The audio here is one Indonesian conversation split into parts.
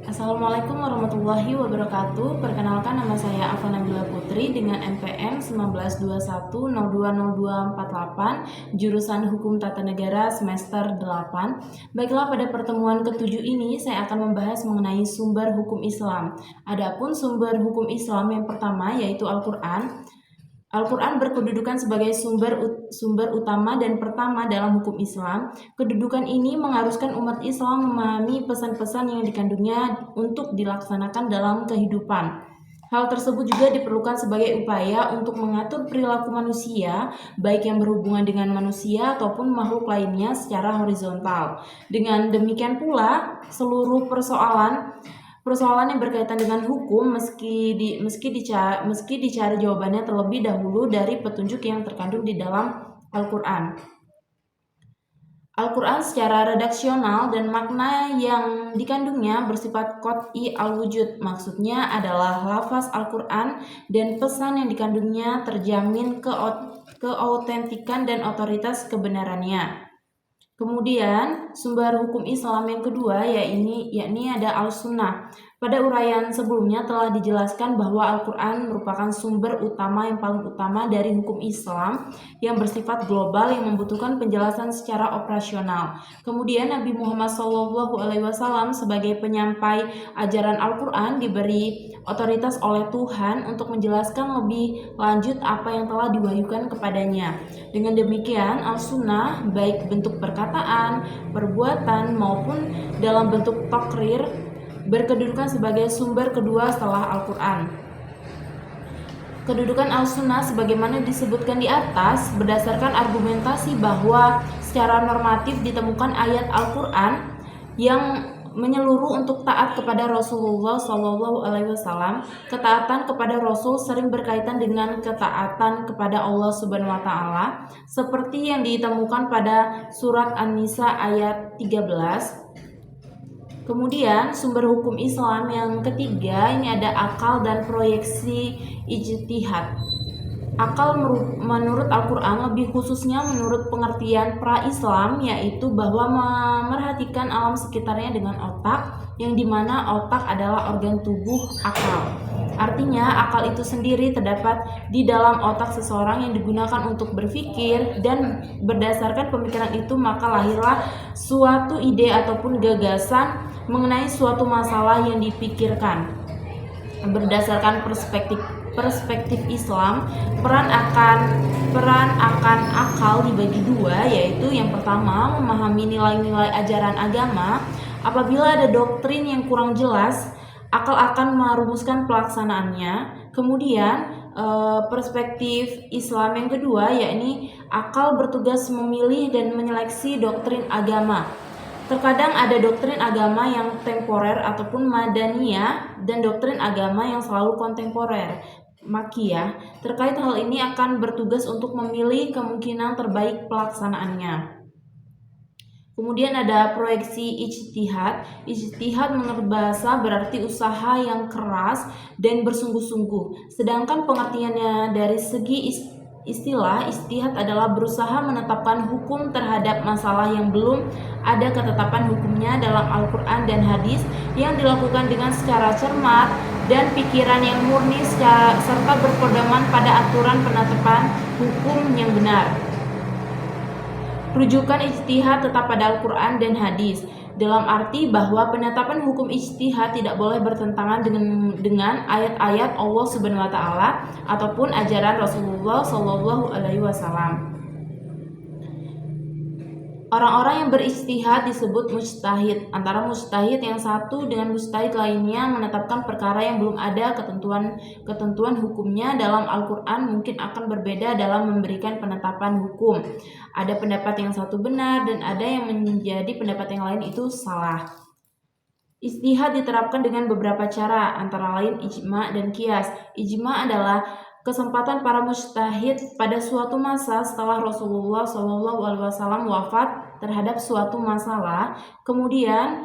Assalamualaikum warahmatullahi wabarakatuh. Perkenalkan, nama saya Alfa Nabila Putri dengan NPM 1921020248, jurusan Hukum Tata Negara semester 8. Baiklah, pada pertemuan ke-7 ini saya akan membahas mengenai sumber hukum Islam. Adapun sumber hukum Islam yang pertama yaitu Al-Qur'an. Al-Quran berkedudukan sebagai sumber utama dan pertama dalam hukum Islam. Kedudukan ini mengharuskan umat Islam memahami pesan-pesan yang dikandungnya untuk dilaksanakan dalam kehidupan. Hal tersebut juga diperlukan sebagai upaya untuk mengatur perilaku manusia, baik yang berhubungan dengan manusia ataupun makhluk lainnya secara horizontal. Dengan demikian pula, seluruh persoalan yang berkaitan dengan hukum meski dicari jawabannya terlebih dahulu dari petunjuk yang terkandung di dalam Al-Qur'an. Al-Qur'an secara redaksional dan makna yang dikandungnya bersifat qat'i al-wujud. Maksudnya adalah lafaz Al-Qur'an dan pesan yang dikandungnya terjamin keautentikan dan otoritas kebenarannya. Kemudian sumber hukum Islam yang kedua yakni ada Al-Sunnah. Pada uraian sebelumnya telah dijelaskan bahwa Al-Quran merupakan sumber utama yang paling utama dari hukum Islam yang bersifat global yang membutuhkan penjelasan secara operasional. Kemudian Nabi Muhammad SAW sebagai penyampai ajaran Al-Quran diberi otoritas oleh Tuhan untuk menjelaskan lebih lanjut apa yang telah diwahyukan kepadanya. Dengan demikian, Al-Sunnah baik bentuk perkataan, perbuatan maupun dalam bentuk takrir berkedudukan sebagai sumber kedua setelah Al-Quran. Kedudukan Al-Sunnah sebagaimana disebutkan di atas berdasarkan argumentasi bahwa secara normatif ditemukan ayat Al-Quran yang menyeluruh untuk taat kepada Rasulullah SAW. Ketaatan kepada Rasul sering berkaitan dengan ketaatan kepada Allah Subhanahu Wa Taala, seperti yang ditemukan pada surat An-Nisa ayat 13. Kemudian sumber hukum Islam yang ketiga ini ada akal dan proyeksi ijtihad. Akal menurut Al-Quran, lebih khususnya menurut pengertian pra-Islam, yaitu bahwa memerhatikan alam sekitarnya dengan otak, yang dimana otak adalah organ tubuh akal. Artinya akal itu sendiri terdapat di dalam otak seseorang yang digunakan untuk berpikir, dan berdasarkan pemikiran itu maka lahirlah suatu ide ataupun gagasan mengenai suatu masalah yang dipikirkan. Berdasarkan perspektif Islam, peran akan akal dibagi dua, yaitu yang pertama memahami nilai-nilai ajaran agama. Apabila ada doktrin yang kurang jelas, akal akan merumuskan pelaksanaannya. Kemudian perspektif Islam yang kedua yakni akal bertugas memilih dan menyeleksi doktrin agama. Terkadang ada doktrin agama yang temporer ataupun madaniyah dan doktrin agama yang selalu kontemporer, makiyah. Terkait hal ini akan bertugas untuk memilih kemungkinan terbaik pelaksanaannya. Kemudian ada proyeksi ijtihad. Ijtihad menurut bahasa berarti usaha yang keras dan bersungguh-sungguh. Sedangkan pengertiannya dari segi istilah ijtihad adalah berusaha menetapkan hukum terhadap masalah yang belum ada ketetapan hukumnya dalam Al-Quran dan hadis, yang dilakukan dengan secara cermat dan pikiran yang murni serta berpedoman pada aturan penetapan hukum yang benar. Rujukan ijtihad tetap pada Al-Quran dan hadis, dalam arti bahwa penetapan hukum ijtihad tidak boleh bertentangan dengan ayat-ayat Allah Subhanahu Wa Taala ataupun ajaran Rasulullah SAW. Orang-orang yang berijtihad disebut mujtahid. Antara mujtahid yang satu dengan mujtahid lainnya menetapkan perkara yang belum ada ketentuan hukumnya dalam Al-Quran mungkin akan berbeda dalam memberikan penetapan hukum. Ada pendapat yang satu benar dan ada yang menjadi pendapat yang lain itu salah. Ijtihad diterapkan dengan beberapa cara, antara lain ijma dan qiyas. Ijma adalah kesempatan para mujtahid pada suatu masa setelah Rasulullah SAW wafat terhadap suatu masalah. Kemudian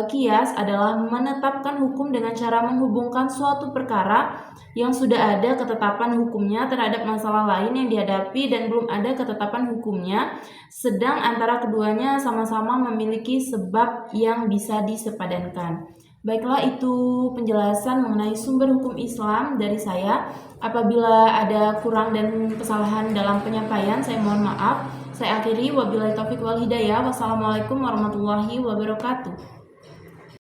qiyas adalah menetapkan hukum dengan cara menghubungkan suatu perkara yang sudah ada ketetapan hukumnya terhadap masalah lain yang dihadapi dan belum ada ketetapan hukumnya, sedang antara keduanya sama-sama memiliki sebab yang bisa disepadankan. Baiklah, itu penjelasan mengenai sumber hukum Islam dari saya. Apabila ada kurang dan kesalahan dalam penyampaian, saya mohon maaf. Saya akhiri, wabillahi taufiq wal hidayah. Wassalamualaikum warahmatullahi wabarakatuh.